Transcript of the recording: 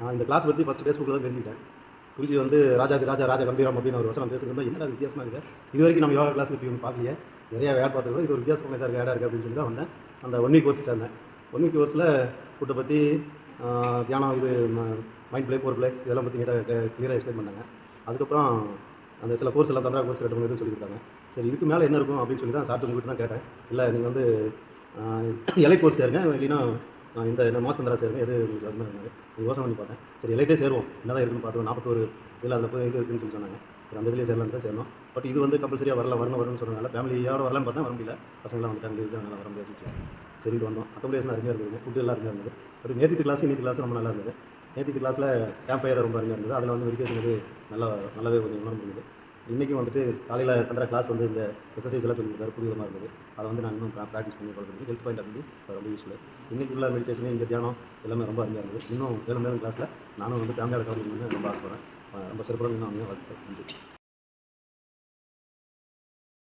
நான் இந்த கிளாஸ் பற்றி ஃபஸ்ட்டு ஃபேஸ்புக்கில் தான் தெரிஞ்சுக்கிட்டேன். புரிஞ்சு வந்து ராஜாதி ராஜா ராஜ கம்பீரம் அப்படின்னு ஒரு வசனம் பேசுகிறது என்னடா அது வித்தியாசமாக இருக்குது, இது வரைக்கும் நம்ம யோகா கிளாஸ் பற்றி ஒன்று பார்க்கலையே, நிறைய ஆட் பார்த்துருக்கோம், இது ஒரு வித்தியாசமாக தான் இருக்குது, ஆடாக இருக்குது அப்படின்னு சொல்லி தான் வந்தேன். அந்த 1 வீக் கோர்ஸ் சேர்ந்தேன். 1 வீக் கோர்ஸில் ஃபுட்டை பற்றி தியானம், இது மைண்ட் ப்ளே, போர் ப்ளே இதெல்லாம் பற்றி நீட்டாக கிளியராக எக்ஸ்பிளைன் பண்ணாங்க. அதுக்கப்புறம் அந்த சில கோர்ஸ் எல்லாம் தந்திரா கோர்ஸ் 2 சொல்லி கொடுத்தாங்க. சரி இதுக்கு மேலே என்ன இருக்கும் அப்படின்னு சொல்லி தான் சார்ட்டு உங்கள்கிட்ட தான் கேட்டேன். இல்லை நீங்கள் வந்து எலைட் கோர்ஸ் சேருங்க, இல்லைன்னா இந்த மாசந்திரா சேருங்க, எது அது மாதிரி இருந்தாங்க. யோசனை பண்ணி பார்த்தேன். சரி எலைட்டே சேருவோம், என்ன தான் இருக்குன்னு பார்த்தோம். 41 இதில் அதில் போய் இது இருக்குன்னு சொல்லி சொன்னாங்க. சரி அந்த இதிலே சேரலாம் தான் சேரணும். பட் இது வந்து கம்பல்சரியாக வரும்னு சொன்னதுனால ஃபேமிலியோட வரலான்னு பார்த்தா வர முடியல. பசங்களாம் வந்துட்டாங்க, இதுக்கு அதனால் வர முடியாது. சரிட்டு வந்தோம். அக்கமடேஷன் அருமையாக இருந்தது, ஃபுட்டு எல்லாம் அருமையாக இருந்தது. பட் நேற்று கிளாஸ் ரொம்ப நல்லா இருந்தது. நேற்று கிளாஸில் கேம்ப் ஃபயர் ரொம்ப அருமையாக இருந்தது. அதில் வந்து மெடிடேஷன் வந்து நல்லாவே கொஞ்சம் உணர முடியுது. இன்றைக்கும் வந்துட்டு காலையில் தந்திர கிளாஸ் வந்து இந்த எக்ஸசைஸ் எல்லாம் சொல்லி கொடுத்தாரு, புது விதமாக இருந்தது. அதை வந்து நான் இன்னும் ப்ராக்டிஸ் பண்ணி கொடுக்குறது ஹெல்த் பாயிண்ட் வந்து ரொம்ப யூஸ்ஃபுல். இன்றைக்கி உள்ள மெடிடேஷன், இங்கே தியானம் எல்லாமே ரொம்ப அருமையாக இருந்தது. இன்னும் மேலும் கிளாஸில் நானும் வந்து ஃபேமிலியோட கவனிக்கணும்னு ரொம்ப ஆசைப்படுறேன். ரொம்ப சிறப்பாக இன்னும் வாழ்த்துக்கள். நன்றி.